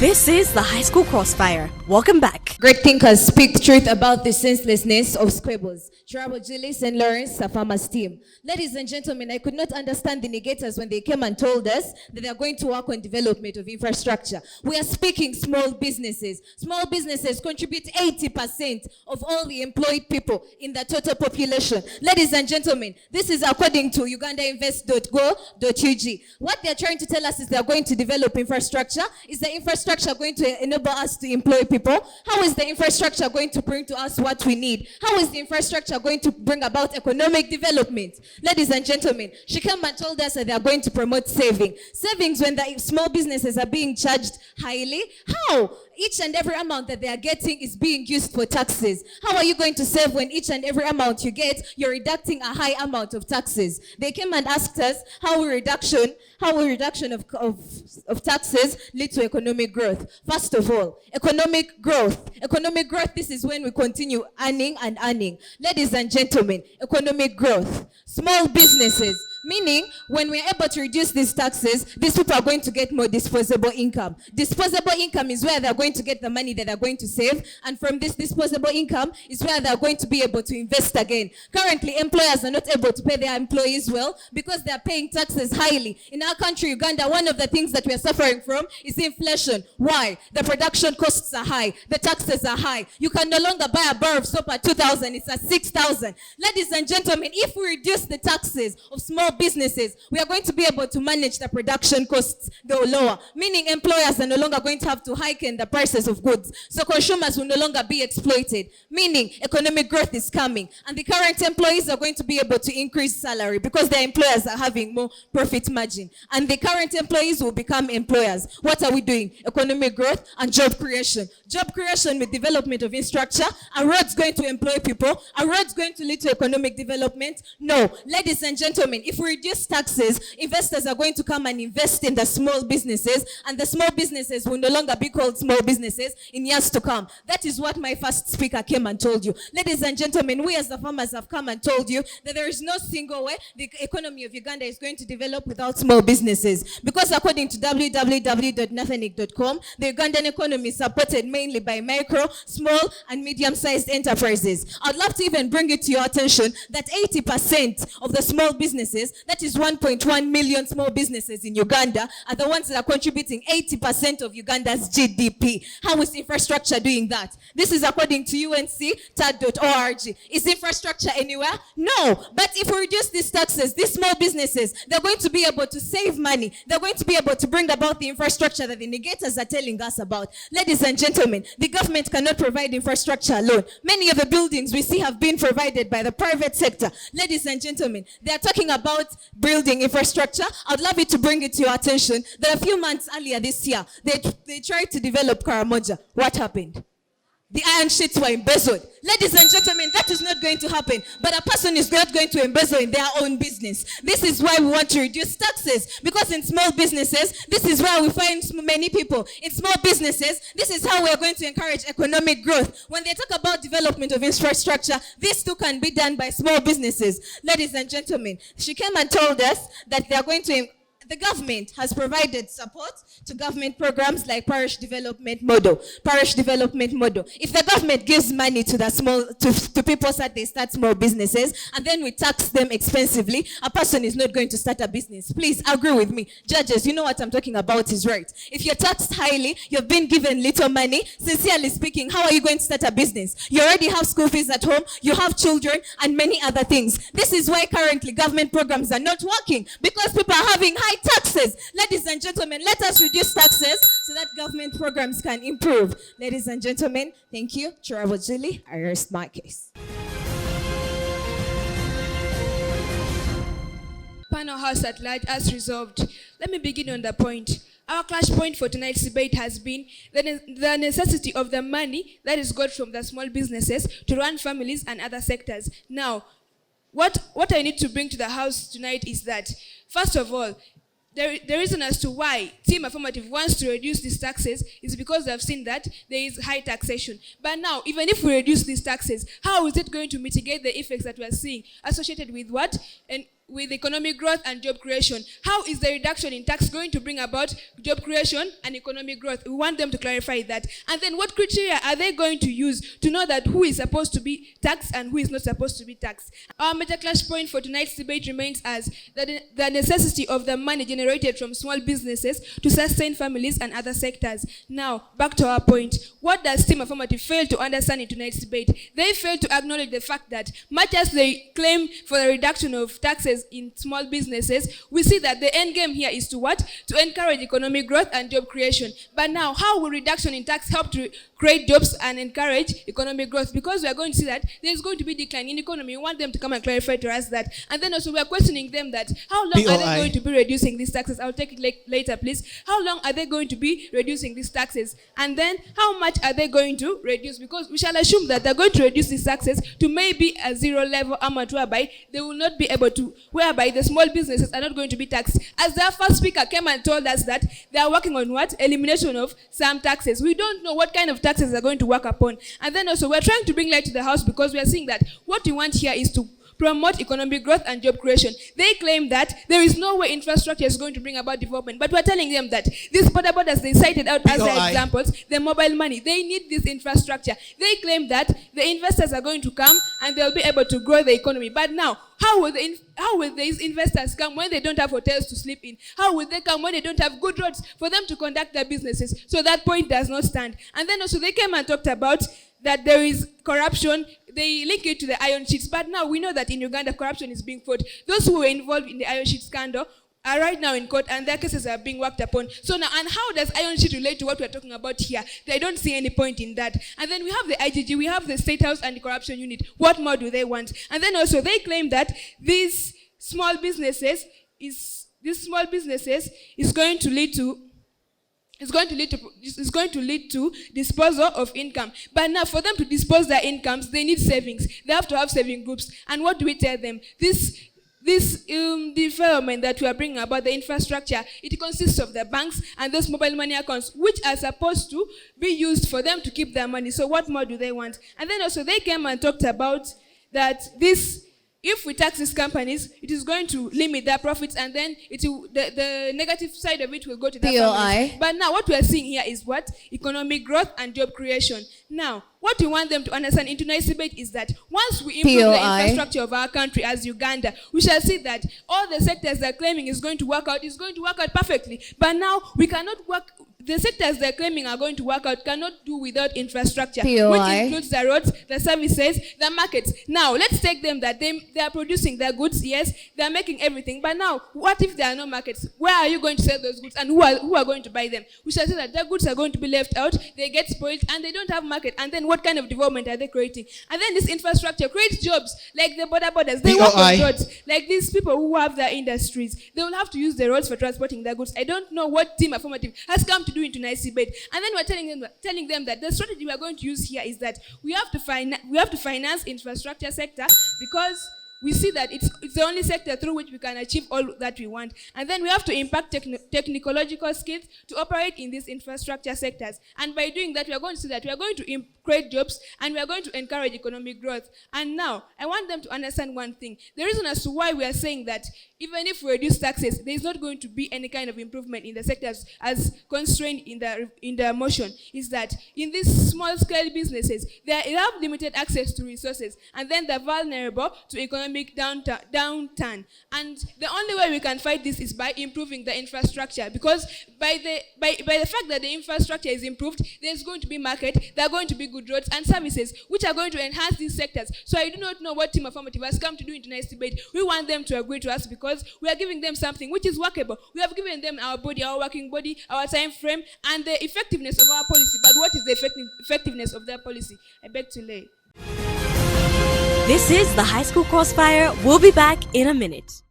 This is the High School Crossfire. Welcome back. Great thinkers speak truth about the senselessness of squabbles. Trouble Julie St. Lawrence, Safama's team. Ladies and gentlemen, I could not understand the negators when they came and told us that they are going to work on development of infrastructure. We are speaking small businesses. Small businesses contribute 80% of all the employed people in the total population. Ladies and gentlemen, this is according to ugandainvest.go.ug. What they are trying to tell us is they are going to develop infrastructure. Is the infrastructure going to enable us to employ people? How is the infrastructure going to bring to us what we need? How is the infrastructure going to bring about economic development? Ladies and gentlemen, she came and told us that they are going to promote saving. Savings when the small businesses are being charged highly. How? Each and every amount that they are getting is being used for taxes. How are you going to save when each and every amount you get, you're deducting a high amount of taxes? They came and asked us how will reduction of taxes lead to economic growth? First of all, economic growth. Economic growth, this is when we continue earning and earning. Ladies and gentlemen, economic growth. Small businesses. Meaning, when we're able to reduce these taxes, these people are going to get more disposable income. Disposable income is where they're going to get the money that they're going to save, and from this disposable income is where they're going to be able to invest again. Currently, employers are not able to pay their employees well because they're paying taxes highly. In our country, Uganda, one of the things that we're suffering from is inflation. Why? The production costs are high. The taxes are high. You can no longer buy a bar of soap at 2,000. It's at 6,000. Ladies and gentlemen, if we reduce the taxes of small businesses, we are going to be able to manage the production costs go lower, meaning employers are no longer going to have to hike in the prices of goods, so consumers will no longer be exploited, meaning economic growth is coming, and the current employees are going to be able to increase salary because their employers are having more profit margin, and the current employees will become employers. What are we doing? Economic growth and job creation. Job creation with development of infrastructure. Are roads going to employ people? Are roads going to lead to economic development? No. Ladies and gentlemen, if we reduce taxes, investors are going to come and invest in the small businesses, and the small businesses will no longer be called small businesses in years to come. That is what my first speaker came and told you. Ladies and gentlemen, we as the farmers have come and told you that there is no single way the economy of Uganda is going to develop without small businesses. Because according to www.nathanic.com, the Ugandan economy is supported mainly by micro, small, and medium-sized enterprises. I'd love to even bring it to your attention that 80% of the small businesses, that is 1.1 million small businesses in Uganda, are the ones that are contributing 80% of Uganda's GDP. How is infrastructure doing that? This is according to UNC-TAD.org. Is infrastructure anywhere? No. But if we reduce these taxes, these small businesses, they're going to be able to save money. They're going to be able to bring about the infrastructure that the negators are telling us about. Ladies and gentlemen, the government cannot provide infrastructure alone. Many of the buildings we see have been provided by the private sector. Ladies and gentlemen, they are talking about building infrastructure. I'd love it to bring it to your attention that a few months earlier this year, they tried to develop Karamoja. What happened? The iron sheets were embezzled. Ladies and gentlemen, that is not going to happen. But a person is not going to embezzle in their own business. This is why we want to reduce taxes. Because in small businesses, this is where we find many people. In small businesses, this is how we are going to encourage economic growth. When they talk about development of infrastructure, this too can be done by small businesses. Ladies and gentlemen, she came and told us that they are going to... The government has provided support to government programs like parish development model. Parish development model. If the government gives money to the to people so that they start small businesses, and then we tax them expensively, a person is not going to start a business. Please agree with me. Judges, you know what I'm talking about is right. If you're taxed highly, you've been given little money, sincerely speaking, how are you going to start a business? You already have school fees at home, you have children, and many other things. This is why currently government programs are not working, because people are having high taxes. Ladies and gentlemen, let us reduce taxes so that government programs can improve. Ladies and gentlemen, thank you. Chirabo Julie, I rest my case. Panel House at large as resolved. Let me begin on the point. Our clash point for tonight's debate has been the necessity of the money that is got from the small businesses to run families and other sectors. Now, what I need to bring to the House tonight is that, first of all, the reason as to why Team Affirmative wants to reduce these taxes is because they have seen that there is high taxation. But now, even if we reduce these taxes, how is it going to mitigate the effects that we are seeing associated with what? And with economic growth and job creation. How is the reduction in tax going to bring about job creation and economic growth? We want them to clarify that. And then what criteria are they going to use to know that who is supposed to be taxed and who is not supposed to be taxed? Our major clash point for tonight's debate remains as the necessity of the money generated from small businesses to sustain families and other sectors. Now, back to our point. What does Team Affirmative fail to understand in tonight's debate? They fail to acknowledge the fact that much as they claim for the reduction of taxes in small businesses, we see that the end game here is to what? To encourage economic growth and job creation. But now, how will reduction in tax help to create jobs and encourage economic growth? Because we are going to see that there's going to be decline in economy. We want them to come and clarify to us that. And then also we are questioning them that how long are they going to be reducing these taxes? I'll take it later, please. How long are they going to be reducing these taxes? And then how much are they going to reduce? Because we shall assume that they're going to reduce these taxes to maybe a zero level amount whereby they will not be able to, whereby the small businesses are not going to be taxed. As their first speaker came and told us that they are working on what? Elimination of some taxes. We don't know what kind of taxes they're going to work upon. And then also we're trying to bring light to the house because we are seeing that what we want here is to promote economic growth and job creation. They claim that there is no way infrastructure is going to bring about development. But we're telling them that these borders they cited out as their examples, the mobile money, they need this infrastructure. They claim that the investors are going to come and they'll be able to grow the economy. But now, how will these investors come when they don't have hotels to sleep in? How will they come when they don't have good roads for them to conduct their businesses? So that point does not stand. And then also they came and talked about that there is corruption. They link it to the iron sheets. But now we know that in Uganda, corruption is being fought. Those who were involved in the iron sheet scandal are right now in court and their cases are being worked upon. So now, and how does iron sheet relate to what we're talking about here? They don't see any point in that. And then we have the IGG, we have the State House Anti-Corruption Unit. What more do they want? And then also they claim that these small businesses is going to lead to disposal of income. But now for them to dispose their incomes, they need savings. They have to have saving groups. And what do we tell them? This development that we are bringing about, the infrastructure, it consists of the banks and those mobile money accounts, which are supposed to be used for them to keep their money. So what more do they want? And then also they came and talked about that if we tax these companies, it is going to limit their profits, and then the negative side of it will go to their families. But now what we are seeing here is what? Economic growth and job creation. Now, what we want them to understand in tonight's debate is that once we improve the infrastructure of our country as Uganda, we shall see that all the sectors they're claiming is going to work out perfectly. But now we cannot work. The sectors they're claiming are going to work out cannot do without infrastructure, which includes the roads, the services, the markets. Now, let's take them that they are producing their goods, yes, they're making everything. But now, what if there are no markets? Where are you going to sell those goods and who are going to buy them? We shall say that their goods are going to be left out, they get spoiled, and they don't have market. And then what kind of development are they creating? And then this infrastructure creates jobs, like the borders. They work on roads. Like these people who have their industries, they will have to use the roads for transporting their goods. I don't know what Team Affirmative has come to do in tonight's debate. And then we're telling them that the strategy we are going to use here is that we have to finance infrastructure sector because we see that it's the only sector through which we can achieve all that we want. And then we have to impact technological skills to operate in these infrastructure sectors. And by doing that, we are going to see that we are going to create jobs and we are going to encourage economic growth. And now, I want them to understand one thing. The reason as to why we are saying that even if we reduce taxes, there is not going to be any kind of improvement in the sectors as constrained in the motion is that in these small-scale businesses, they have limited access to resources, and then they're vulnerable to economic downturn. And the only way we can fight this is by improving the infrastructure, because by the fact that the infrastructure is improved, there's going to be market, there are going to be good roads and services, which are going to enhance these sectors. So I do not know what Team Affirmative has come to do in tonight's debate. We want them to agree to us because we are giving them something which is workable. We have given them our body, our working body, our time frame, and the effectiveness of our policy. But what is the effectiveness of their policy? I beg to lay. This is the High School Crossfire. We'll be back in a minute.